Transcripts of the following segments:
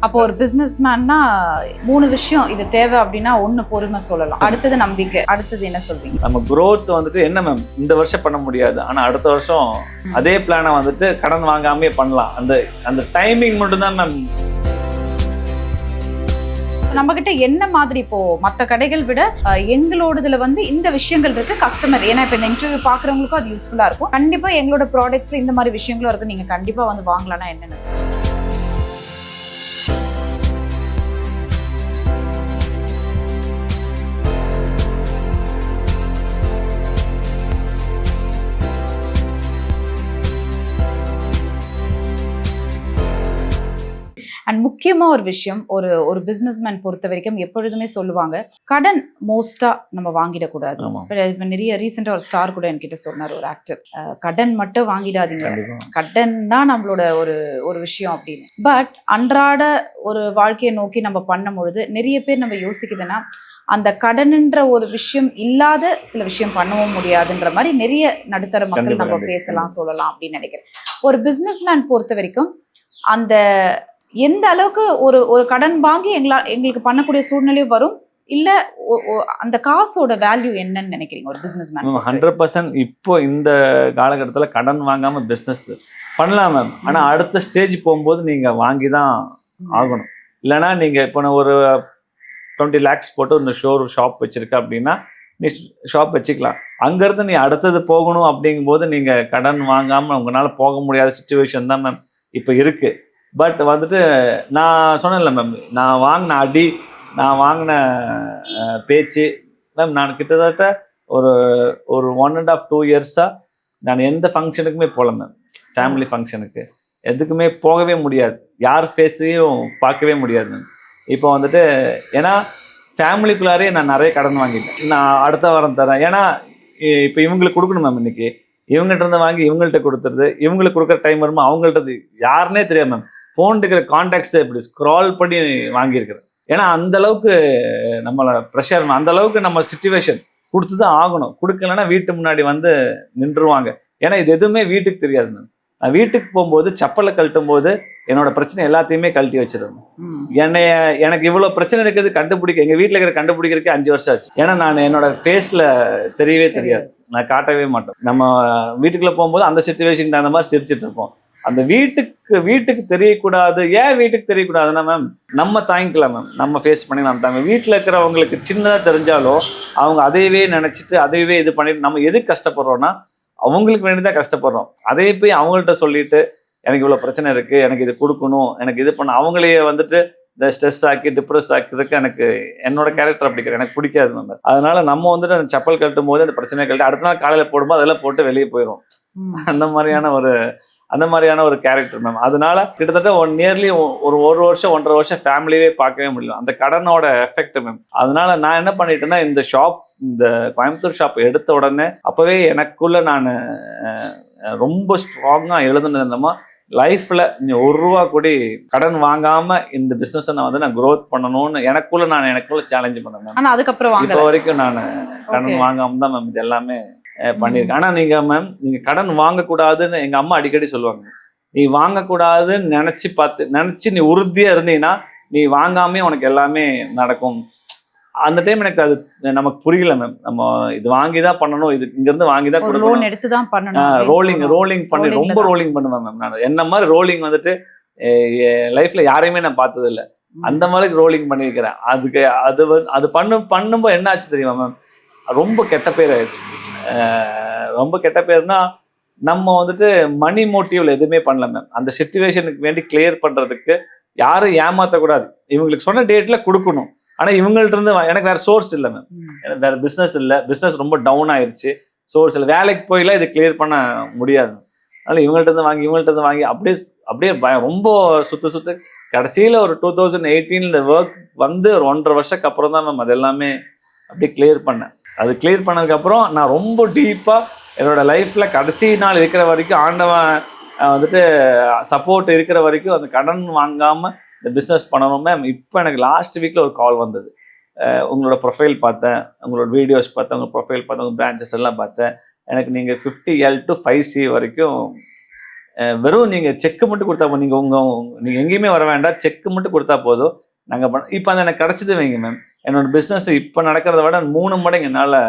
அப்போ ஒரு பிசினஸ் மேன்னா 3 விஷயம் இது தேவை அப்படின்னா, 1 பொறுமை சொல்லலாம், அடுத்தது நம்பிக்கை, அடுத்தது என்ன சொல்றீங்க? நம்ம growth வந்துட்டு என்ன மேம் இந்த வருஷம் பண்ண முடியாது, ஆனா அடுத்த வருஷம் அதே பிளானை வந்துட்டு கடன் வாங்காமே பண்ணலாம். அந்த அந்த டைமிங் மட்டும் தான் மேம். நம்ம கிட்ட என்ன மாதிரி இப்போ மற்ற கடைகள் விட எங்களோடதுல இந்த விஷயங்கள் இருக்கு கஸ்டமர், ஏன்னா இப்போ இந்த இன்டர்வியூ பாக்குறவங்களுக்கும் அது யூஸ்ஃபுல்லா இருக்கும். கண்டிப்பா எங்களோட ப்ராடக்ட்ஸ்ல இந்த மாதிரி விஷயங்களும் இருக்கு, நீங்க கண்டிப்பா வாங்கலாம்னா என்னென்ன சொல்லுங்க? அண்ட் முக்கியமா ஒரு விஷயம், ஒரு பிசினஸ்மேன் பொறுத்த வரைக்கும் எப்பொழுதுமே சொல்லுவாங்க, கடன் மோஸ்டா நம்ம வாங்கிடக்கூடாது. இப்போ நிறைய ரீசெண்டா ஒரு ஸ்டார் கூட என்கிட்ட சொன்னார், ஒரு ஆக்டர், கடன் மட்டும் வாங்கிடாதீங்க, கடன் தான் நம்மளோட ஒரு விஷயம் அப்படின்னு. பட் அன்றாட ஒரு வாழ்க்கையை நோக்கி நம்ம பண்ணும் பொழுது நிறைய பேர் நம்ம யோசிக்குதுன்னா, அந்த கடன்ன்ற ஒரு விஷயம் இல்லாத சில விஷயம் பண்ணவும் முடியாதுன்ற மாதிரி நிறைய நடுத்தர மக்கள் நம்ம பேசலாம் சொல்லலாம் அப்படின்னு நினைக்கிறேன். ஒரு பிசினஸ்மேன் பொறுத்த வரைக்கும் அந்த எந்த அளவுக்கு ஒரு கடன் வாங்கி எங்களுக்கு பண்ணக்கூடிய சூழ்நிலையும் வரும், இல்ல அந்த காசோட வேல்யூ என்னன்னு நினைக்கிறீங்க ஒரு பிசினஸ்மேன்? 100% இப்போ இந்த காலகட்டத்துல கடன் வாங்காம பிசினஸ் பண்ணலாம் மேம். ஆனா அடுத்த ஸ்டேஜ் போகும்போது நீங்க வாங்கி தான் ஆகணும். இல்லைன்னா நீங்க இப்போ ஒரு 20 lakhs போட்டு இந்த ஷாப் வச்சிருக்க அப்படின்னா நீ ஷாப் வச்சுக்கலாம். அங்கிருந்து நீ அடுத்தது போகணும் அப்படிங்கும்போது நீங்க கடன் வாங்காம உங்களால போக முடியாத சுச்சுவேஷன் தான் மேம் இப்போ இருக்கு. பட் வந்துட்டு நான் சொன்னேன்ல மேம், நான் வாங்கின அடி, நான் வாங்கின பேச்சு மேம், நான் கிட்டத்தட்ட ஒரு 1.5 2 years-ஆ நான் எந்த ஃபங்க்ஷனுக்குமே போகல மேம். ஃபேமிலி ஃபங்க்ஷனுக்கு எதுக்குமே போகவே முடியாது, யார் ஃபேஸையும் பார்க்கவே முடியாது மேம். இப்போ வந்துட்டு ஏன்னா ஃபேமிலிக்குள்ளாரே நான் நிறைய கடன் வாங்கிட்டேன். நான் அடுத்த வாரம் தரேன், ஏன்னா இப்போ இவங்களுக்கு கொடுக்கணும் மேம். இன்னைக்கு இவங்ககிட்ட இருந்து வாங்கி இவங்கள்ட்ட கொடுத்துருது, இவங்களுக்கு கொடுக்குற டைம் வருமா அவங்கள்ட்ட யாருன்னே தெரியாது மேம். ஃபோன் இருக்கிற கான்டாக்ட்ஸை இப்படி ஸ்க்ரால் பண்ணி வாங்கியிருக்கிறேன். ஏன்னா அந்த அளவுக்கு நம்மளை ப்ரெஷர், அந்த அளவுக்கு நம்ம சிச்சுவேஷன் கொடுத்து தான் ஆகணும். கொடுக்கலன்னா வீட்டு முன்னாடி நின்றுவாங்க. ஏன்னா இது எதுவுமே வீட்டுக்கு தெரியாது மேம். நான் வீட்டுக்கு போகும்போது செப்பலை கழட்டும் போது என்னோட பிரச்சனை எல்லாத்தையுமே கழட்டி வச்சிருந்தேன். எனக்கு இவ்வளோ பிரச்சனை இருக்குது கண்டுபிடிக்க, எங்கள் வீட்டில் இருக்கிற கண்டுபிடிக்கிறதுக்கு 5 வருஷம் ஆச்சு. ஏன்னா நான் என்னோட ஃபேஸில் தெரியவே தெரியாது, நான் காட்டவே மாட்டேன். நம்ம வீட்டுக்குள்ளே போகும்போது அந்த சிச்சுவேஷனுக்கு அந்த மாதிரி சிரிச்சிட்டு இருப்போம். அந்த வீட்டுக்கு தெரியக்கூடாது. ஏன் வீட்டுக்கு தெரியக்கூடாதுன்னா மேம், நம்ம தாங்கிக்கலாம் மேம், நம்ம ஃபேஸ் பண்ணி நம்ம தாங்க. வீட்டில் இருக்கிறவங்களுக்கு சின்னதாக தெரிஞ்சாலும் அவங்க அதையவே நினச்சிட்டு அதையவே இது பண்ணிட்டு நம்ம எதுக்கு கஷ்டப்படுறோன்னா அவங்களுக்கு வேண்டிதான் கஷ்டப்படுறோம். அதே போய் அவங்கள்ட்ட சொல்லிட்டு எனக்கு இவ்வளோ பிரச்சனை இருக்குது, எனக்கு இது கொடுக்கணும், எனக்கு இது பண்ண, அவங்களையே இந்த ஸ்ட்ரெஸ் ஆக்கி டிப்ரெஸ் ஆக்கிறதுக்கு எனக்கு என்னோட கேரக்டர் அப்படி எனக்கு பிடிக்காது மேம். அதனால நம்ம அந்த செப்பல் கட்டும் போது அந்த பிரச்சனை கழட்டி அடுத்த நாள் காலையில் போடும்போது அதெல்லாம் போட்டு வெளியே போயிடும். அந்த மாதிரியான ஒரு கேரக்டர் மேம். அதனால கிட்டத்தட்ட நியர்லி ஒரு வருஷம் 1.5 வருஷம் ஃபேமிலியே பார்க்கவே முடியல, அந்த கடனோட எஃபெக்ட் மேம். அதனால நான் என்ன பண்ணிட்டேன்னா, இந்த கோயம்புத்தூர் ஷாப் எடுத்த உடனே அப்பவே எனக்குள்ள நான் ரொம்ப ஸ்ட்ராங்கா எழுதுனதுமா, லைஃப்ல நீ 1 ரூபா கூட கடன் வாங்காம இந்த பிசினஸ் நான் growth பண்ணணும்னு எனக்குள்ள சேலஞ்ச் பண்ணேன். ஆனா அதுக்கப்புறம் இப்போ வரைக்கும் நான் கடன் வாங்காம தான் மேம் இது எல்லாமே பண்ணியிருக்கேன். ஆனா நீங்க கடன் வாங்கக்கூடாதுன்னு எங்க அம்மா அடிக்கடி சொல்லுவாங்க. நீ வாங்கக்கூடாதுன்னு நினைச்சு நீ உறுதியா இருந்தீங்கன்னா நீ வாங்காமே உனக்கு எல்லாமே நடக்கும். அந்த டைம் எனக்கு அது நமக்கு புரியல மேம். நம்ம இது வாங்கிதான் பண்ணணும், இது இங்க இருந்து வாங்கிதான் லோன் எடுத்து தான் பண்ணணும். ரோலிங் பண்ணி ரொம்ப ரோலிங் பண்ணுவேன் மேம். நான் என்ன மாதிரி ரோலிங் லைஃப்ல யாரையுமே நான் பார்த்தது இல்லை. அந்த மாதிரி ரோலிங் பண்ணியிருக்கிறேன். அதுக்கு அது பண்ணும்போது என்ன ஆச்சு தெரியுமா மேம், ரொம்ப கெட்ட பேர் ஆயிடுச்சு. ரொம்ப கெட்ட பேர்னா நம்ம மணி மோட்டிவ்ல எதுவுமே பண்ணல மேம். அந்த சிச்சுவேஷனுக்கு வேண்டி கிளியர் பண்றதுக்கு யாரும் ஏமாத்தக்கூடாது, இவங்களுக்கு சொன்ன டேட்ல கொடுக்கணும். ஆனா இவங்கள்ட்ட இருந்து எனக்கு வேற சோர்ஸ் இல்லை மேம், எனக்கு வேற பிசினஸ் இல்லை, பிசினஸ் ரொம்ப டவுன் ஆயிடுச்சு, சோர்ஸ் இல்லை, வேலைக்கு போயில இது கிளியர் பண்ண முடியாது. அதனால இவங்கள்ட்ட இருந்து வாங்கி அப்படியே ரொம்ப சுத்து கடைசியில ஒரு 2018 இந்த ஒர்க் ஒரு 1.5 வருஷத்துக்கு அப்புறம் தான் மேம் அது எல்லாமே அப்படியே கிளியர் பண்ணேன். அது கிளியர் பண்ணதுக்கப்புறம் நான் ரொம்ப டீப்பாக என்னோட லைஃப்பில் கடைசி நாள் இருக்கிற வரைக்கும் ஆண்டவன் சப்போர்ட் இருக்கிற வரைக்கும் அந்த கடன் வாங்காமல் இந்த பிஸ்னஸ் பண்ணணும் மேம். இப்போ எனக்கு லாஸ்ட் வீக்கில் ஒரு கால் வந்தது. உங்களோட ப்ரொஃபைல் பார்த்தேன், உங்களோட வீடியோஸ் பார்த்தேன், உங்கள் ப்ரொஃபைல் பார்த்தேன், உங்கள் பிரான்ச்சஸ் எல்லாம் பார்த்தேன். எனக்கு நீங்கள் 50L to 5C வரைக்கும் வெறும் நீங்கள் செக்கு மட்டும் கொடுத்தா போதும். நீங்கள் எங்கேயுமே வர வேண்டாம், செக்கு மட்டும் கொடுத்தா போதும். நாங்கள் இப்போ அது எனக்கு கிடச்சிது வைங்க மேம். என்னோட பிஸ்னஸ் இப்போ நடக்கிறத விட 3 மடங்கு என்னால்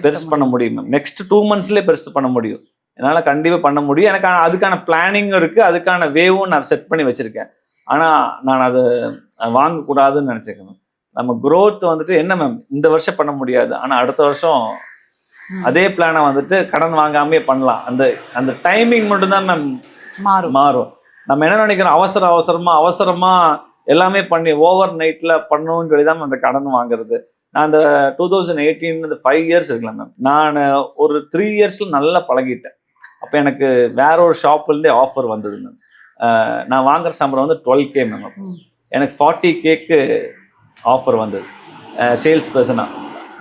பெருசு பண்ண முடியும் மேம். நெக்ஸ்ட் 2 monthsலேயே பெருசு பண்ண முடியும். என்னால் கண்டிப்பாக பண்ண முடியும். எனக்கு அதுக்கான பிளானிங்கும் இருக்குது, அதுக்கான வேவும் நான் செட் பண்ணி வச்சுருக்கேன். ஆனால் நான் அதை வாங்கக்கூடாதுன்னு நினச்சிருக்கேன் மேம். நம்ம growth வந்துட்டு என்ன மேம், இந்த வருஷம் பண்ண முடியாது, ஆனால் அடுத்த வருஷம் அதே பிளானை வந்துட்டு கடன் வாங்காமே பண்ணலாம். அந்த அந்த டைமிங் மட்டும்தான் மேம் மாறும். நம்ம என்ன நினைக்கிறோம், அவசரமா எல்லாமே பண்ணி ஓவர் நைட்ல பண்ணணும்னு சொல்லி தான் அந்த கடன் வாங்குறது. நான் அந்த 2018 5 years இருக்கலாம் மேம். நான் ஒரு 3 yearsல நல்லா பழகிட்டேன். அப்போ எனக்கு வேற ஒரு ஷாப்லேருந்தே ஆஃபர் வந்தது மேம். நான் வாங்குற சம்பளம் வந்து 12K மேம். எனக்கு 40Kக்கு ஆஃபர் வந்தது சேல்ஸ் பர்சனாக.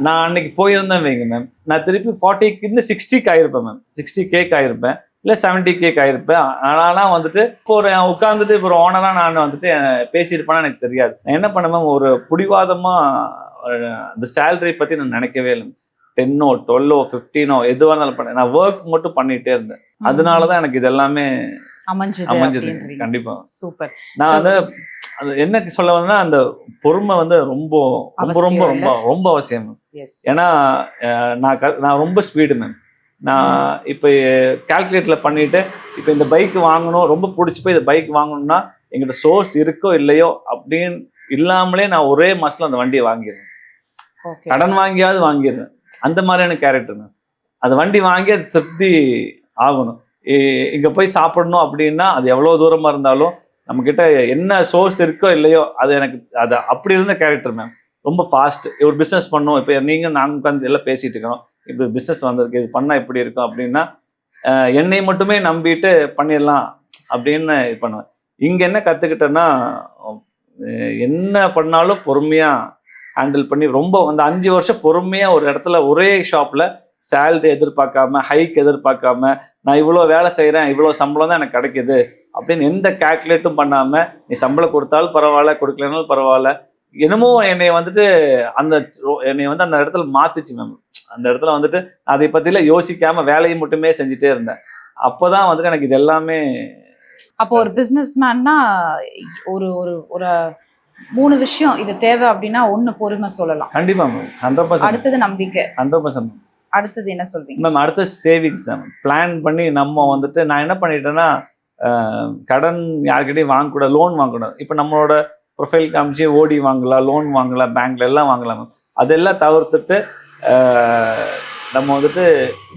நான் அன்னைக்கு போயிருந்தேன் வைங்க மேம், நான் திருப்பி 40க்கு 60க்கு ஆயிருப்பேன் மேம். 60Kக்கு ஆயிருப்பேன், இல்லை 70Kக்கு ஆயிருப்பேன். ஆனால் வந்துட்டு இப்போ ஒரு உட்காந்துட்டு இப்போ ஒரு ஓனராக நான் வந்துட்டு பேசியிருப்பேன்னு எனக்கு தெரியாது. நான் என்ன பண்ண மேம், ஒரு பிடிவாதமாக அந்த சேலரி பற்றி நான் நினைக்கவே இல்லை. 10ஓ 12ஓ 15ஓ எதுவாக இருந்தாலும் பண்ணேன். நான் ஒர்க் மட்டும் பண்ணிகிட்டே இருந்தேன். அதனால தான் எனக்கு இது எல்லாமே அமைஞ்சது. கண்டிப்பாக சூப்பர். நான் வந்து அது என்ன சொல்ல வந்தா, அந்த பொறுமை வந்து ரொம்ப ரொம்ப ரொம்ப ரொம்ப ரொம்ப அவசியம். ஏன்னா நான் ரொம்ப ஸ்பீடு மேம். நான் இப்போ கால்குலேட்டில் பண்ணிட்டு இப்போ இந்த பைக் வாங்கணும், ரொம்ப பிடிச்சி போய் இந்த பைக் வாங்கணும்னா எங்கிட்ட சோர்ஸ் இருக்கோ இல்லையோ அப்படின்னு இல்லாமலே நான் ஒரே மாசத்துல அந்த வண்டியை வாங்கிடுறேன். கடன் வாங்கியாவது வாங்கிடுறேன். அந்த மாதிரியான கேரக்டர் மேம். அந்த வண்டி வாங்கி அது திருப்தி ஆகணும். இங்கே போய் சாப்பிடணும் அப்படின்னா அது எவ்வளோ தூரமாக இருந்தாலும் நம்மக்கிட்ட என்ன சோர்ஸ் இருக்கோ இல்லையோ அது எனக்கு அது அப்படி இருந்த கேரக்டர் மேம். ரொம்ப ஃபாஸ்ட். ஒரு பிஸ்னஸ் பண்ணோம், இப்போ நாங்கள் உட்காந்து எல்லாம் பேசிகிட்டு இருக்கோம், இப்போ பிஸ்னஸ் வந்திருக்கு, இது பண்ணால் எப்படி இருக்கும் அப்படின்னா என்னை மட்டுமே நம்பிட்டு பண்ணிடலாம் அப்படின்னு இது பண்ணுவேன். இங்கே என்ன கற்றுக்கிட்டேன்னா, என்ன பண்ணாலும் பொறுமையாக ஹேண்டில் பண்ணி ரொம்ப அந்த 5 வருஷம் பொறுமையாக ஒரு இடத்துல ஒரே ஷாப்பில் சேலரி எதிர்பார்க்காம, ஹைக் எதிர்பார்க்காம, நான் இவ்வளோ வேலை செய்கிறேன், இவ்வளோ சம்பளம் தான் எனக்கு கிடைக்கிது அப்படின்னு எந்த கேல்குலேட்டும் பண்ணாமல், நீ சம்பளம் கொடுத்தாலும் பரவாயில்ல, கொடுக்கலனாலும் பரவாயில்ல, என்னமோ என்னை வந்துட்டு அந்த இடத்துல மாத்துச்சு மேம். அந்த இடத்துல வந்துட்டு அதை பற்றிலாம் யோசிக்காமல் வேலையை மட்டுமே செஞ்சுட்டே இருந்தேன். அப்போ தான் வந்துட்டு எனக்கு இது எல்லாமே. அப்போ ஒரு பிஸ்னஸ் மேன்னா ஒரு ஒரு ஒரு 3 விஷயம் இது தேவை அப்படின்னா, 1 பொறுமை சொல்லலாம். கண்டிப்பாக மேம். 100%. அடுத்தது நம்பிக்கை. 100%. அடுத்தது என்ன சொல்றீங்க மேம்? அடுத்த சேவிங்ஸ் தான் மேம். பிளான் பண்ணி நம்ம வந்துட்டு நான் என்ன பண்ணிட்டேன்னா, கடன் யார்கிட்டையும் வாங்கக்கூடாது, லோன் வாங்கக்கூடாது. இப்போ நம்மளோட ப்ரொஃபைல் காமிச்சு ஓடி வாங்கலாம், லோன் வாங்கலாம், பேங்க்ல எல்லாம் வாங்கலாம் மேம். அதெல்லாம் தவிர்த்துட்டு நம்ம வந்துட்டு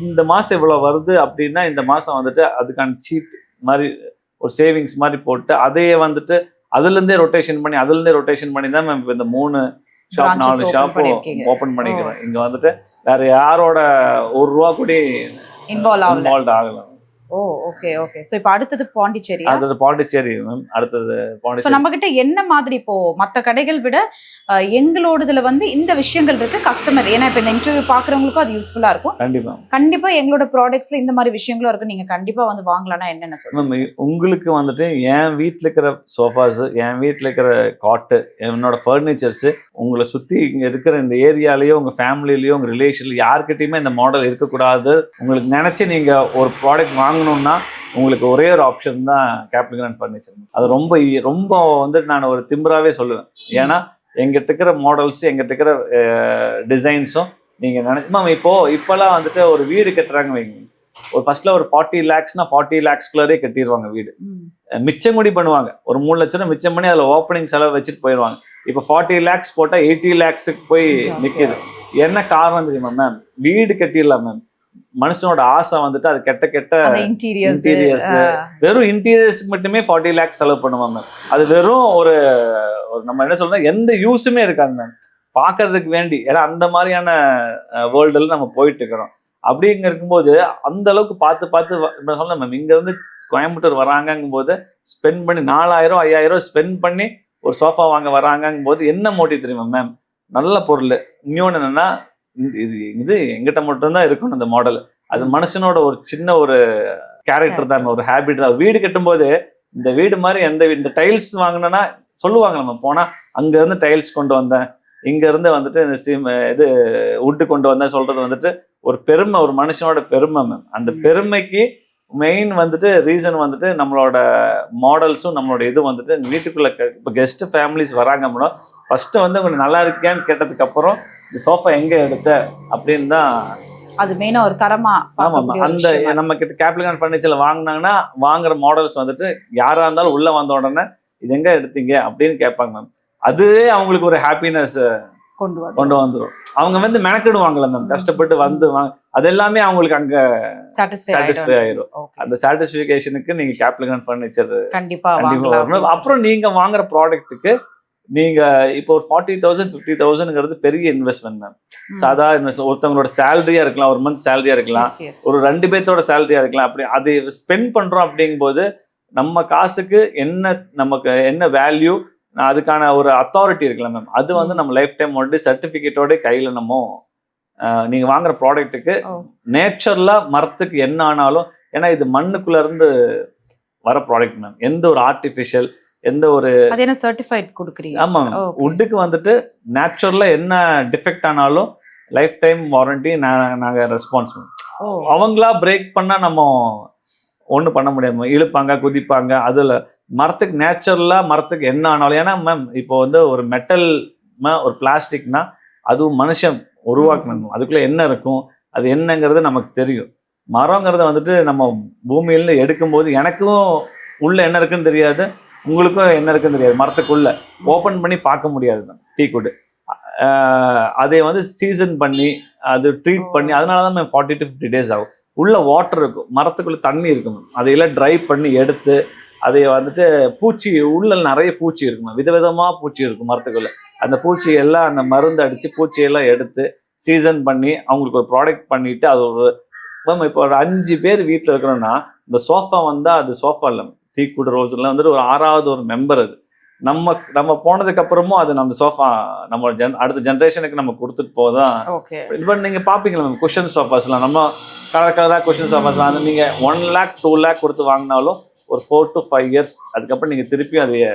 இந்த மாதம் இவ்வளோ வருது அப்படின்னா இந்த மாதம் வந்துட்டு அதுக்கான சீட் மாதிரி ஒரு சேவிங்ஸ் மாதிரி போட்டு அதையே வந்துட்டு அதுலேருந்தே ரொட்டேஷன் பண்ணி தான் மேம் இப்போ இந்த 3 ஷாப் 4 ஷாப்பும் ஓப்பன் பண்ணிக்கிறோம். இங்கே வந்துட்டு வேற யாரோட ₹1 கூட இன்வால்வ் ஆகலாம். ஓ ஓகே ஓகே. சோ இப்போ அடுத்தது பாண்டிச்சேரி. அடுத்தது பாண்டிச்சேரி மேம். அடுத்தது பாண்டிச்சேரி. சோ நம்ம கிட்ட என்ன மாதிரி இப்போ மற்ற கடைகள் விட எங்களோடதுல வந்து இந்த விஷயங்கள் இருக்கு கஸ்டமர், ஏன்னா இப்போ இந்த இன்டர்வியூ பாக்குறவங்களுக்கும் அது யூஸ்ஃபுல்லா இருக்கும். கண்டிப்பா எங்களோட ப்ராடக்ட்ஸ்ல இந்த மாதிரி விஷயங்களும் இருக்கு, நீங்க கண்டிப்பா வந்து வாங்கலாம்னா என்னென்ன சொல்லுங்க. உங்களுக்கு வந்துட்டு என் வீட்டில் இருக்கிற சோஃபாஸ், என் வீட்டில் இருக்கிற காட்டு, என்னோட ஃபர்னிச்சர்ஸ், உங்களை சுற்றி இங்கே இருக்கிற இந்த ஏரியாலேயோ உங்கள் ஃபேமிலிலேயோ உங்கள் ரிலேஷன்ல யார்கிட்டையுமே இந்த மாடல் இருக்கக்கூடாது உங்களுக்கு நினச்சி நீங்கள் ஒரு ப்ராடக்ட் வாங்கணும்னா உங்களுக்கு ஒரே ஒரு ஆப்ஷன் தான் கேபிட்டல் கிராண்ட் ஃபர்னிச்சர். அது ரொம்ப ரொம்ப வந்துட்டு நான் ஒரு திம்பராகவே சொல்லுவேன். ஏன்னா எங்கிட்ட இருக்கிற மாடல்ஸ், எங்கிட்ட இருக்கிற டிசைன்ஸும் நீங்கள் மேம் இப்போல்லாம் வந்துட்டு ஒரு வீடு கட்டுறாங்க வைங்க, ஒரு ஃபர்ஸ்ட்ல ஒரு 40 lakhsனா 40 lakhsக்குள்ளே கட்டிடுவாங்க வீடு. மிச்சம் கூடி பண்ணுவாங்க, ஒரு 3 லட்சம் மிச்சம் பண்ணி அதில் ஓப்பனிங் செலவு வச்சுட்டு போயிடுவாங்க. இப்போ 40 lakhs போட்டால் 80 lakhsக்கு போய் நிற்கிது. என்ன காரணம் தெரியுமா மேம்? வீடு கட்டிடலாம் மேம், மனுஷனோட ஆசை வந்துட்டு அது கெட்ட இன்டீரியர்ஸ், வெறும் இன்டீரியர்ஸ் மட்டுமே 40 lakhs செலவு பண்ணுவாங்க. அது வெறும் ஒரு நம்ம என்ன சொல்றோம், எந்த யூஸுமே இருக்காது மேம், பார்க்கறதுக்கு வேண்டி. ஏன்னா அந்த மாதிரியான வேர்ல்டுல நம்ம போயிட்டு இருக்கிறோம். அப்படிங்க இருக்கும்போது அந்த அளவுக்கு பார்த்து சொன்னேன் மேம், இங்க இருந்து கோயம்புத்தூர் வராங்கும் போது ஸ்பெண்ட் பண்ணி 4000 5000 ஸ்பெண்ட் பண்ணி ஒரு சோஃபா வாங்க வராங்கும் போது என்ன மோட்டிவ் தெரியுமா மேம்? நல்ல பொருள். இன்னொன்று என்னன்னா, இது எங்கிட்ட மட்டும்தான் இருக்கணும் இந்த மாடல். அது மனுஷனோட ஒரு சின்ன ஒரு கேரக்டர் தான், ஒரு ஹேபிட் தான். வீடு கட்டும்போது இந்த வீடு மாதிரி இந்த டைல்ஸ் வாங்கினா சொல்லுவாங்க, நம்ம போனா அங்க இருந்து டைல்ஸ் கொண்டு வந்தேன், இங்க இருந்து வந்துட்டு இது வுட்டு கொண்டு வந்தேன் சொல்றது வந்துட்டு ஒரு பெருமை, ஒரு மனுஷனோட பெருமை மேம். அந்த பெருமைக்கு மெயின் வந்துட்டு ரீசன் வந்துட்டு நம்மளோட மாடல்ஸும் நம்மளோட இது வந்துட்டு வீட்டுக்குள்ள இப்போ கெஸ்ட் ஃபேமிலிஸ் வராங்க அப்படின்னா ஃபர்ஸ்ட் வந்து உங்களுக்கு நல்லா இருக்கியான்னு கேட்டதுக்கு அப்புறம் இந்த சோஃபா எங்க எடுத்த அப்படின்னு தான் அது மெயினா ஒரு தரமா. ஆமாம், அந்த நம்ம கிட்ட கேப்லிகான் ஃபர்னிச்சர்ல வாங்கினாங்கன்னா வாங்குற மாடல்ஸ் வந்துட்டு யாரா இருந்தாலும் உள்ள வந்த உடனே இது எங்க எடுத்தீங்க அப்படின்னு கேட்பாங்க மேம். அதுவே அவங்களுக்கு ஒரு ஹாப்பினஸ் கொண்டு வந்துடும். அவங்க வந்து மெனக்கிடுவாங்கல்ல மேம், கஷ்டப்பட்டு வந்து அது எல்லாமே அவங்களுக்கு அங்க சாட்டிஸ்ஃபை ஆயிரும். அந்த சாட்டிஸ்ஃபிகேஷனுக்கு நீங்க கேப்லிகான் ஃபர்னிச்சர் கண்டிப்பா வரணும். அப்புறம் நீங்க வாங்குற ப்ராடக்ட்டுக்கு நீங்க இப்போ ஒரு 40,000 50,000ங்கிறது பெரிய இன்வெஸ்ட்மெண்ட் மேம். சாதா இன்வெஸ்ட் ஒருத்தவங்களோட சேலரியா இருக்கலாம், ஒரு மந்த் சேலரியா இருக்கலாம், ஒரு 2 பேர்த்தோட சேலரியா இருக்கலாம். அப்படி அது ஸ்பெண்ட் பண்றோம் அப்படிங்கும்போது நம்ம காசுக்கு நமக்கு என்ன வேல்யூ, அதுக்கான ஒரு அத்தாரிட்டி இருக்குல்ல மேம், அது வந்து நம்ம லைஃப் டைம் சர்டிபிகேட்டோட கையில நம்ம நீங்க வாங்குற ப்ராடக்ட்டுக்கு நேச்சுரலா மரத்துக்கு என்ன ஆனாலும், ஏன்னா இது மண்ணுக்குள்ள இருந்து வர ப்ராடக்ட் மேம், எந்த ஒரு ஆர்டிஃபிஷியல் எந்த ஒரு சர்டிஃபைட் கொடுக்குறீங்க. ஆமா, வுட்டுக்கு வந்துட்டு நேச்சுரலா என்ன டிஃபெக்ட் ஆனாலும் லைஃப் டைம் வாரண்டி நாங்க ரெஸ்பான்ஸ். அவங்களா பிரேக் பண்ணா நம்ம ஒன்றும் பண்ண முடியாது, இழுப்பாங்க குதிப்பாங்க. அதுல மரத்துக்கு நேச்சுரலா மரத்துக்கு என்ன ஆனாலும், ஏன்னா மேம் இப்போ வந்து ஒரு மெட்டல் ஒரு பிளாஸ்டிக்னா அதுவும் மனுஷன் உருவாக்கணும், அதுக்குள்ள என்ன இருக்கும் அது என்னங்கிறது நமக்கு தெரியும். மரங்கிறத வந்துட்டு நம்ம பூமியில எடுக்கும்போது எனக்கும் உள்ள என்ன இருக்குன்னு தெரியாது, உங்களுக்கும் என்ன இருக்குன்னு தெரியாது. மரத்துக்குள்ள ஓப்பன் பண்ணி பார்க்க முடியாது மேம். டீ குட் அதை வந்து சீசன் பண்ணி அது ட்ரீட் பண்ணி, அதனாலதான் மேம் 40 to 50 days ஆகும். உள்ள வாட்டர் இருக்கும், மரத்துக்குள்ள தண்ணி இருக்கும், அதையெல்லாம் ட்ரை பண்ணி எடுத்து அதை வந்துட்டு பூச்சி உள்ள நிறைய பூச்சி இருக்கும், விதவிதமா பூச்சி இருக்கும் மரத்துக்குள்ள. அந்த பூச்சி எல்லாம் அந்த மருந்து அடிச்சு பூச்சியெல்லாம் எடுத்து சீசன் பண்ணி அவங்களுக்கு ஒரு ப்ராடக்ட் பண்ணிட்டு, அது ஒரு இப்போ ஒரு 5 பேர் வீட்டில் இருக்கிறோம்னா இந்த சோஃபா வந்தா அது சோஃபா இல்லை, டீக்குட் ரோஸ்ல வந்துட்டு ஒரு 6வது ஒரு மெம்பர். அது நம்ம போனதுக்கு அப்புறமும் அது நம்ம சோஃபா நம்ம அடுத்த ஜென்ரேஷனுக்கு நம்ம கொடுத்துட்டு போதான். இப்போ நீங்க பாப்பீங்களா மேம், குஷன் சோஃபாஸ்லாம் நம்ம கலர் குஷன் சோஃபாஸ்லாம் வந்து நீங்க 1 lakh 2 lakh கொடுத்து வாங்கினாலும் ஒரு 4 to 5 years அதுக்கப்புறம் நீங்க திருப்பி அதைய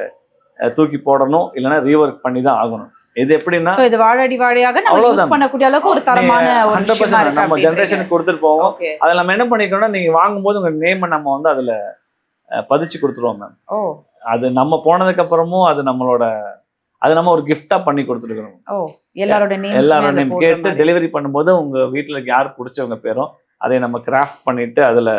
தூக்கி போடணும், இல்லைன்னா ரீவொர்க் பண்ணி தான் ஆகணும். இது எப்படின்னா இது வாழடி வாழையாக நம்ம யூஸ் பண்ணக்கூடிய அளவுக்கு ஒரு தரமான ஒரு 100% நம்ம ஜெனரேஷனுக்கு கொடுத்துட்டு போவோம். அதை நம்ம என்ன பண்ணிக்கணும்னா, நீங்க வாங்கும்போது உங்க நேம் நம்ம வந்து அதுல பதிச்சு கொடுத்துருவோம் மேம். அது நம்ம போனதுக்கு அப்புறமும் அது நம்ம ஒரு கிஃப்டா பண்ணி கொடுத்துருக்கணும். எல்லாரோட நேம் கேட்டு டெலிவரி பண்ணும்போது உங்க வீட்டுல யார் பிடிச்சவங்க பேரும் அதை நம்ம கிராஃப்ட் பண்ணிட்டு அதுல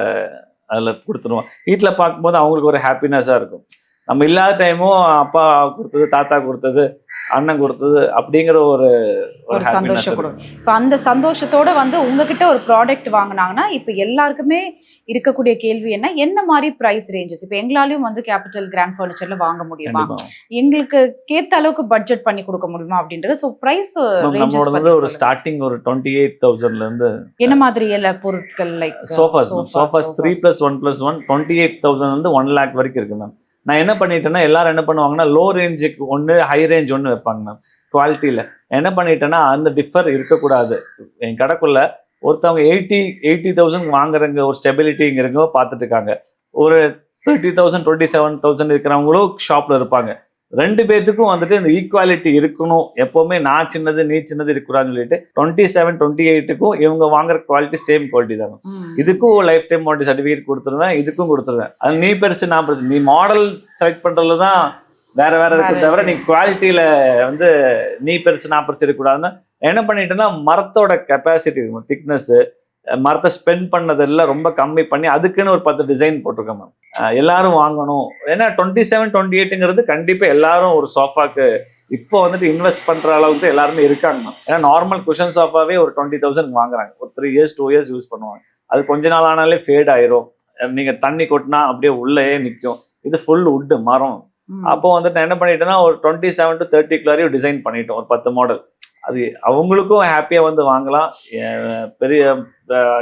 கொடுத்துருவோம். வீட்டுல பார்க்கும்போது அவங்களுக்கு ஒரு ஹாப்பினஸா இருக்கும். நம்ம இல்லாத டைமும் அப்பா கொடுத்தது, தாத்தா கொடுத்தது, அண்ணன் கொடுத்தது அப்படிங்கிற ஒரு சந்தோஷம் கொடுக்கும். இப்போ அந்த சந்தோஷத்தோட வந்து உங்ககிட்ட ஒரு ப்ராடக்ட் வாங்கினாங்கன்னா இப்போ எல்லாருக்குமே இருக்கக்கூடிய கேள்வி என்ன மாதிரி பிரைஸ் ரேஞ்சஸ்? இப்போ எங்களாலையும் வந்து கேபிட்டல் கிராண்ட் ஃபர்னிச்சர்ல வாங்க முடியுமா, எங்களுக்கு கேத்த அளவுக்கு பட்ஜெட் பண்ணி கொடுக்க முடியுமா அப்படின்றது. ஸோ பிரைஸ் நம்மளோட வந்து ஒரு ஸ்டார்டிங் ஒரு 28,000ல இருந்து என்ன மாதிரி எல்லா பொருட்கள் லைக் சோஃபாஸ் 3+1+1 28,000 வந்து 1 lakh வரைக்கும் இருக்கு மேம். நான் என்ன பண்ணிட்டேன்னா, எல்லாரும் என்ன பண்ணுவாங்கன்னா லோ ரேஞ்சுக்கு ஒன்று ஹை ரேஞ்ச் ஒன்று வைப்பாங்க மேம். குவாலிட்டியில் என்ன பண்ணிட்டேன்னா அந்த டிஃபர் இருக்கக்கூடாது. என் கடைக்குள்ள ஒருத்தவங்க 80,000 வாங்குறவங்க ஒரு ஸ்டெபிலிட்டிங்கிறவங்க பார்த்துட்டு இருக்காங்க, ஒரு 30,000 27,000 இருக்கிறவங்களும் ஷாப்ல இருப்பாங்க. 2 பேத்துக்கும் வந்துட்டு இந்த ஈக்குவாலிட்டி இருக்கணும். எப்பவுமே நான் சின்னது நீ சின்னது இருக்கக்கூடாதுன்னு சொல்லிட்டு 27 28க்கும் இவங்க வாங்குற குவாலிட்டி சேம் குவாலிட்டி தான். இதுக்கும் லைஃப் டைம் வாரண்டி சர்டிஃபிகேட் கொடுத்துருவேன், இதுக்கும் கொடுத்துருவேன். அது நீ பெருசு நான் பெருசு, நீ மாடல் செலக்ட் பண்றதுல தான் வேற இருக்கு தவிர நீ குவாலிட்டியில வந்து நீ பெருசு நான் பெருசு இருக்கக்கூடாதுன்னு என்ன பண்ணிட்டேன்னா, மரத்தோட கெப்பாசிட்டி திக்னஸ், மரத்தை ஸ்பெண்ட் பண்ணதெல்லாம் ரொம்ப கம்மி பண்ணி அதுக்குன்னு ஒரு 10 டிசைன் போட்டிருக்கேன் மேம். எல்லாரும் வாங்கணும். ஏன்னா 27 28ங்கிறது கண்டிப்பா எல்லாரும் ஒரு சோஃபாக்கு இப்போ வந்துட்டு இன்வெஸ்ட் பண்ற அளவுக்கு எல்லாருமே இருக்காங்க மேம். ஏன்னா நார்மல் குஷன் சோஃபாவே ஒரு 20,000 வாங்குறாங்க, ஒரு 3 years 2 years யூஸ் பண்ணுவாங்க. அது கொஞ்ச நாள் ஆனாலே ஃபேட் ஆயிரும், நீங்க தண்ணி கொட்டினா அப்படியே உள்ளே நிற்கும். இது ஃபுல் வுட் மரம். அப்போ வந்துட்டு நான் என்ன பண்ணிட்டேன்னா ஒரு 27 to 30 டிசைன் பண்ணிட்டோம், ஒரு 10 மாடல். அது அவங்களுக்கும் ஹாப்பியா வந்து வாங்கலாம். பெரிய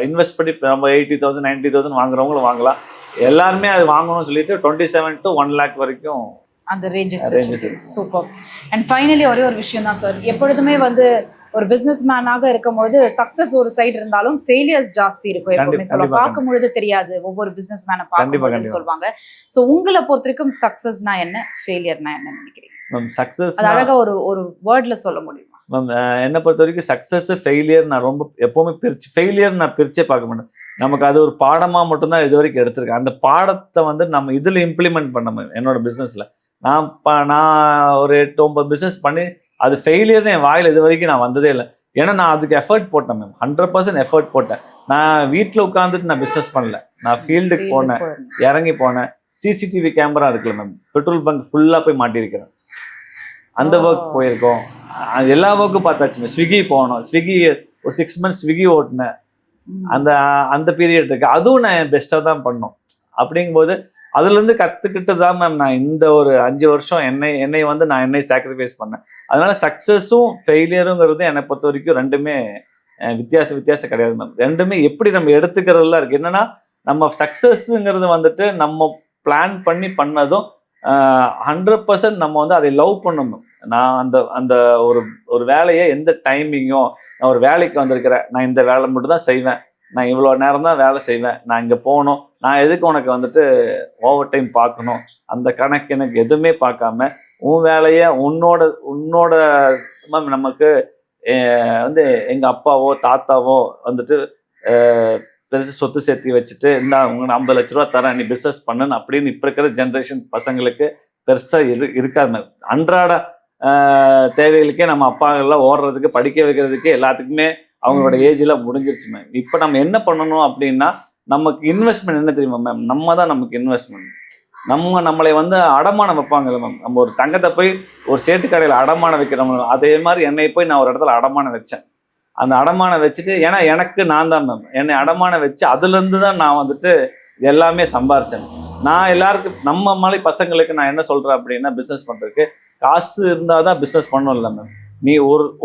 இன்வெஸ்ட் பண்ணி நம்ம 80,000 90,000 வாங்குறவங்களும் வாங்கலாம். எல்லாருமே அது வாங்கணும்னு சொல்லிட்டு 27 to 1 lakh வரைக்கும் அந்த ரேஞ்சஸ். சூப்பர். அண்ட் ஃபைனலி ஒரே ஒரு விஷயம் தான் சார், எப்பொழுதுமே வந்து ஒரு பிசினஸ் மேனாக இருக்கும்போது சக்சஸ் ஒரு சைடு இருந்தாலும் ஃபெயிலியர்ஸ் ஜாஸ்தி இருக்கும். எப்பவுமே சொல்லுவாங்க, பார்க்கும்பொழுது தெரியாது ஒவ்வொரு பிசினஸ் மேனை பார்க்கும்போது சொல்லுவாங்க. ஸோ உங்களை பொறுத்த வரைக்கும் சக்சஸ்னா என்ன, ஃபெயிலியர்னா என்ன நினைக்கிறீங்க? சக்சஸ் அது அழகா ஒரு வேர்ட்ல சொல்ல முடியுமா? மேம் என்னை பொறுத்த வரைக்கும் சக்ஸஸ் ஃபெயிலியர் நான் ரொம்ப எப்போவுமே ஃபெயிலியர் நான் பிரிச்சே பார்க்க மாட்டேன். நமக்கு அது ஒரு பாடமாக மட்டும்தான் இது வரைக்கும் எடுத்திருக்கேன். அந்த பாடத்தை வந்து நம்ம இதில் இம்ப்ளிமெண்ட் பண்ண என்னோட பிஸ்னஸில் நான் ஒரு 8-9 பிஸ்னஸ் பண்ணி அது ஃபெயிலியர் தான் என் வாயில் இது வரைக்கும் நான் வந்ததே இல்லை. ஏன்னா நான் அதுக்கு எஃபர்ட் போட்டேன் மேம், 100% எஃபர்ட் போட்டேன். நான் வீட்டில் உட்காந்துட்டு நான் பிஸ்னஸ் பண்ணல, நான் ஃபீல்டுக்கு போனேன், இறங்கி போனேன். சிசிடிவி கேமரா இருக்குல்ல மேம், பெட்ரோல் பங்க் ஃபுல்லாக போய் மாட்டியிருக்கிறேன். அந்த ஒர்க் போயிருக்கோம், எல்லா ஒர்க்கும் பார்த்தாச்சு மேம். ஸ்விக்கி போனோம், ஸ்விக்கி ஒரு 6 months ஸ்விக்கி ஓட்டினேன். அந்த பீரியட் இருக்கு, அதுவும் நான் பெஸ்ட்டாக தான் பண்ணோம். அப்படிங்கும்போது அதுலேருந்து கற்றுக்கிட்டு தான் மேம் நான் இந்த ஒரு 5 வருஷம் என்னை வந்து நான் என்னை சாக்ரிஃபைஸ் பண்ணேன். அதனால சக்ஸஸும் ஃபெயிலியருங்கிறது என்னை பொறுத்த வரைக்கும் ரெண்டுமே வித்தியாசம் கிடையாது மேம். ரெண்டுமே எப்படி நம்ம எடுத்துக்கிறதுலாம் இருக்கு. என்னன்னா நம்ம சக்ஸஸ்ங்கிறது வந்துட்டு நம்ம பிளான் பண்ணி பண்ணதும் 100% நம்ம வந்து அதை லவ் பண்ணணும். நான் அந்த ஒரு வேலையை எந்த டைமிங்கும், நான் ஒரு வேலைக்கு வந்திருக்கிறேன், நான் இந்த வேலை மட்டும் தான் செய்வேன், நான் இவ்வளோ நேரம் தான் வேலை செய்வேன், நான் இங்கே போகணும், நான் எதுக்கு உனக்கு வந்துட்டு ஓவர் டைம் பார்க்கணும், அந்த கணக்கு எனக்கு எதுவுமே பார்க்காம உன் வேலையை உன்னோட நமக்கு வந்து எங்கள் அப்பாவோ தாத்தாவோ வந்துட்டு பெருசு சொத்து சேர்த்து வச்சுட்டு உங்களுக்கு 50 லட்ச ரூபா தரேன், நீ பிஸ்னஸ் பண்ணுன்னு அப்படின்னு இப்போ இருக்கிற ஜென்ரேஷன் பசங்களுக்கு பெருசாக இருக்காது. அன்றாட தேவைகளுக்கே நம்ம அப்பாங்கள்லாம் ஓடுறதுக்கு, படிக்க வைக்கிறதுக்கு, எல்லாத்துக்குமே அவங்களோட ஏஜ்லாம் முடிஞ்சிருச்சு மேம். இப்போ நம்ம என்ன பண்ணணும் அப்படின்னா, நமக்கு இன்வெஸ்ட்மெண்ட் என்ன தெரியுமா மேம், நம்ம தான் நமக்கு இன்வெஸ்ட்மெண்ட். நம்மளை வந்து அடமானம் வைப்பாங்கல்ல மேம், நம்ம ஒரு தங்கத்தை போய் ஒரு சேட்டு கடையில் அடமானம் வைக்கிறோம், அதே மாதிரி என்னை போய் நான் ஒரு இடத்துல அடமானம் வச்சேன். அந்த அடமானம் வச்சுட்டு, ஏன்னா எனக்கு நான் தான் மேம் என்னை அடமானம் வச்சு அதுலேருந்து தான் நான் வந்துட்டு எல்லாமே சம்பாரிச்சேன். நான் எல்லாருக்கும் நம்ம மாதிரி பசங்களுக்கு நான் என்ன சொல்கிறேன் அப்படின்னா, பிஸ்னஸ் பண்ணுறதுக்கு காசு இருந்தால் தான் பிஸ்னஸ் பண்ணணும் இல்லை மேம். நீ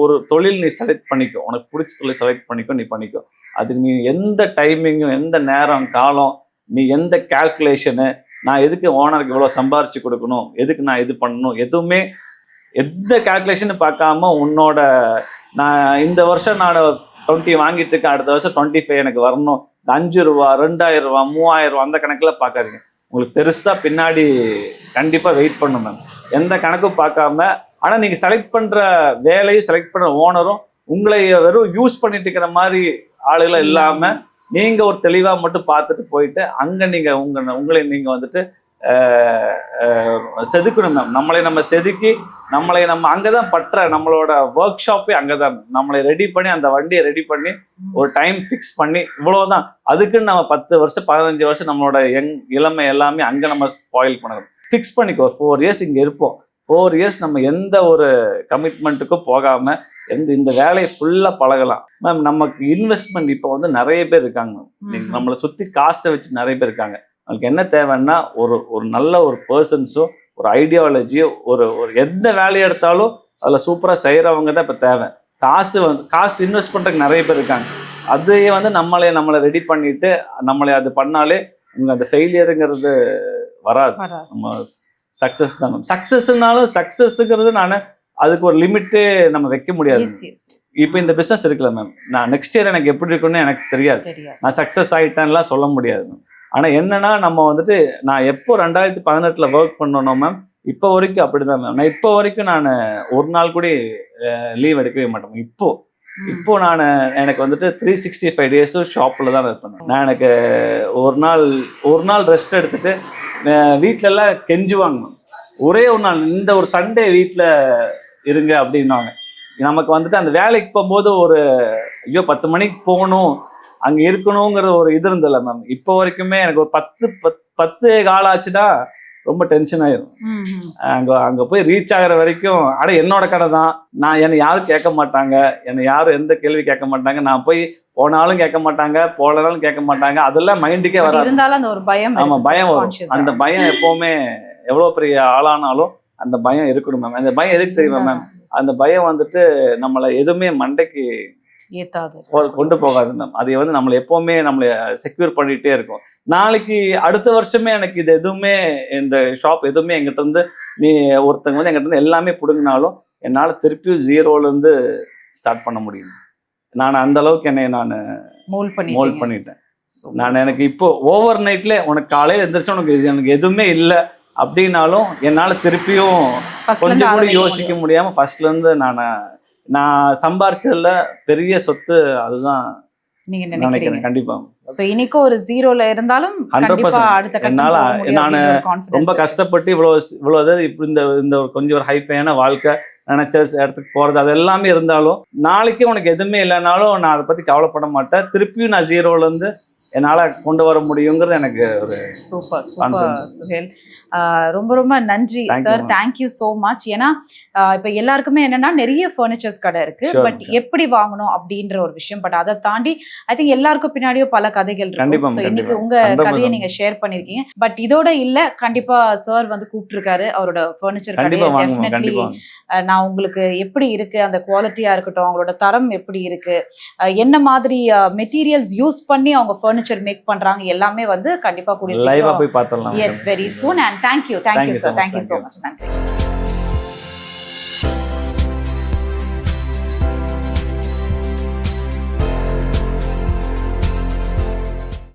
ஒரு தொழில் நீ செலக்ட் பண்ணிக்கோ, உனக்கு பிடிச்ச தொழில் செலக்ட் பண்ணிக்கோ, நீ பண்ணிக்கோ. அது நீ எந்த டைமிங்கும், எந்த நேரம் காலம், நீ எந்த கால்குலேஷனு, நான் எதுக்கு ஓனருக்கு இவ்வளோ சம்பாரிச்சு கொடுக்கணும், எதுக்கு நான் இது பண்ணணும், எதுவுமே எந்த கால்குலேஷன்னு பார்க்காம உன்னோட நான் இந்த வருஷம் நான் 20 வாங்கிட்டு இருக்கேன், அடுத்த வருஷம் 25 எனக்கு வரணும், 5 ரூபா 2000 ரூபா 3000 ரூபா அந்த கணக்கில் பார்க்காதீங்க. உங்களுக்கு பெருசாக பின்னாடி கண்டிப்பாக வெயிட் பண்ணும் மேம். எந்த கணக்கும் பார்க்காம, ஆனால் நீங்கள் செலக்ட் பண்ணுற வேலையும் செலக்ட் பண்ணுற ஓனரும் உங்களை வெறும் யூஸ் பண்ணிட்டு இருக்கிற மாதிரி ஆளுகளும் இல்லாமல் நீங்கள் ஒரு தெளிவாக மட்டும் பார்த்துட்டு போயிட்டு அங்கே நீங்கள் உங்களை நீங்கள் வந்துட்டு செதுக்கணும் மேம். நம்ம செதுக்கி நம்ம அங்கே தான் நம்மளோட ஒர்க் ஷாப்பே அங்கே தான் நம்மளை ரெடி பண்ணி, அந்த வண்டியை ரெடி பண்ணி ஒரு டைம் ஃபிக்ஸ் பண்ணி, இவ்வளோதான். அதுக்குன்னு நம்ம 10 வருஷம் 15 வருஷம் நம்மளோட இளமை எல்லாமே அங்கே நம்ம ஸ்பாயில் பண்ணணும். ஃபிக்ஸ் பண்ணிக்கோ, 4 years இங்கே இருப்போம், 4 years நம்ம எந்த ஒரு கமிட்மெண்ட்டுக்கும் போகாமல் இந்த வேலையை ஃபுல்லாக பழகலாம் மேம். நமக்கு இன்வெஸ்ட்மெண்ட் இப்போ வந்து நிறைய பேர் இருக்காங்க மேம், நம்மளை சுற்றி காசை வச்சு நிறைய பேர் இருக்காங்க. நமக்கு என்ன தேவைன்னா ஒரு நல்ல ஒரு பர்சன்ஸோ, ஒரு ஐடியாலஜியோ, ஒரு எந்த வேலையை எடுத்தாலும் அதில் சூப்பராக செய்கிறவங்க தான் இப்போ தேவை. காசு இன்வெஸ்ட் பண்ணுறதுக்கு நிறைய பேர் இருக்காங்க. அதையே வந்து நம்மளை ரெடி பண்ணிட்டு நம்மளை அது பண்ணாலே உங்களுக்கு அந்த ஃபெயிலியருங்கிறது வராது. நம்ம சக்ஸஸ் தான் மேம். சக்ஸஸ்ங்கிறது நான் அதுக்கு ஒரு லிமிட்டே நம்ம வைக்க முடியாது. இப்போ இந்த பிஸ்னஸ் இருக்குல்ல மேம், நான் நெக்ஸ்ட் இயர் எனக்கு எப்படி இருக்குன்னு எனக்கு தெரியாது, நான் சக்ஸஸ் ஆகிட்டேன்லாம் சொல்ல முடியாது மேம். ஆனால் என்னன்னா நம்ம வந்துட்டு நான் எப்போ 2018 ஒர்க் பண்ணணும் மேம், இப்போ வரைக்கும் அப்படிதான் மேம். நான் இப்போ வரைக்கும் நான் ஒரு நாள் கூட லீவ் எடுக்கவே மாட்டேன். இப்போ நான் எனக்கு வந்துட்டு 365 டேஸும் ஷாப்பில் தான் இருப்பேன். நான் எனக்கு ஒரு நாள் ரெஸ்ட் எடுத்துட்டு வீட்டிலலாம் கெஞ்சுவாங்க மேம், ஒரே ஒரு நாள் இந்த ஒரு சண்டே வீட்டில் இருங்க அப்படின்னாங்க. நமக்கு வந்துட்டு அந்த வேலைக்கு போகும்போது ஒரு 10 மணிக்கு போகணும், அங்கே இருக்கணுங்கிற ஒரு இது இருந்ததில்ல மேம். இப்போ வரைக்குமே எனக்கு ஒரு 10 கால் ஆச்சுன்னா ரொம்ப டென்ஷன் ஆயிரும். அங்கே போய் ரீச் ஆகிற வரைக்கும் என்னோட கடை தான், என்னை யாரும் கேட்க மாட்டாங்க, என்னை யாரும் எந்த கேள்வி கேட்க மாட்டாங்க, நான் போய் போனாலும் கேட்க மாட்டாங்க, போனாலும் கேட்க மாட்டாங்க, அதெல்லாம் மைண்டுக்கே வராது. ஆமாம், பயம் வரும். அந்த பயம் எப்போவுமே எவ்வளோ பெரிய ஆளானாலும் அந்த பயம் இருக்கணும் மேம். அந்த பயம் எதுக்கு தெரியுமா மேம், அந்த பயம் வந்துட்டு நம்மளை எதுவுமே மண்டைக்கு கொண்டு போகாது மேம். அதை வந்து நம்மளை எப்போவுமே நம்மளை செக்யூர் பண்ணிகிட்டே இருக்கும். நாளைக்கு அடுத்த வருஷமே எனக்கு இது எதுவுமே, இந்த ஷாப் எதுவுமே எங்கிட்ட இருந்து ஒருத்தங்க வந்து எங்கிட்ட இருந்து எல்லாமே பிடுங்கினாலும் என்னால் திருப்பியும் 0லேருந்து ஸ்டார்ட் பண்ண முடியும். நான் அந்த அளவுக்கு என்னை நான் மோல்ட் பண்ணிட்டேன். எனக்கு இப்போ ஓவர் நைட்ல உனக்கு காலையில் எந்திரிச்சு எனக்கு எதுவுமே இல்லை அப்படின்னாலும் என்னால் திருப்பியும் கொஞ்சம் கூட யோசிக்க முடியாமல் ஃபர்ஸ்ட்லேருந்து நான் நான் சம்பாரிச்சதுல பெரிய சொத்து அதுதான் நீங்க நினைக்கிறேன். நினைக்கிறீங்க. கண்டிப்பா சோ இன்னைக்கு ஒரு 0ல இருந்தாலும் 100% கண்டிப்பா அடுத்த கட்டம் என்னால போக முடியும் நானு அப்படிங்கிற ஒரு confidence ரொம்ப இருக்கு. கஷ்டப்பட்டு இவ்வளவு இப்படி இந்த கொஞ்சம் ஒரு ஹைஃபையான வாழ்க்கை நினைச்ச இடத்துக்கு போறது அது எல்லாமே இருந்தாலும் நாளைக்கு உனக்கு எதுவுமே இல்லைனாலும் நான் அதை பத்தி கவலைப்பட மாட்டேன். திருப்பியும் நான் 0ல இருந்து என்னால கொண்டு வர முடியுங்கிறது எனக்கு ஒரு சூப்பர் Confidence. சுஹேல். ரொம்ப ரொம்ப நன்றி Thank you, sir. ma'am. Thank you so much. ஏன்னா இப்போ எல்லாருக்குமே என்னன்னா நிறைய ஃபர்னிச்சர்ஸ் கடை இருக்கு. Sure, but sure. எப்படி வாங்கணும் அப்படின்ற ஒரு விஷயம். பட் அதை தாண்டி ஐ திங்க் எல்லாருக்கும் பின்னாடியும் பல கதைகள் கண்டிப்பா, இருக்கும். ஸோ இன்னைக்கு கண்டிப்பா. உங்க 100% கதையை நீங்க ஷேர் பண்ணிருக்கீங்க. பட் இதோட இல்ல, கண்டிப்பா சார் வந்து கூப்பிட்டுருக்காரு அவரோட ஃபர்னிச்சர் கடையை. கண்டிப்பா வாங்குவோம். டெஃபினெட்லி கண்டிப்பா நான் உங்களுக்கு எப்படி இருக்கு, அந்த குவாலிட்டியா இருக்கட்டும், அவங்களோட தரம் எப்படி இருக்கு, என்ன மாதிரி மெட்டீரியல்ஸ் யூஸ் பண்ணி அவங்க ஃபர்னிச்சர் மேக் பண்றாங்க, எல்லாமே வந்து கண்டிப்பா கூடிய லைவா சீக்கிரம். போய் பார்த்தலாம். Yes, very soon, and thank you Thank you sir, so much. thank you so much. நன்றி.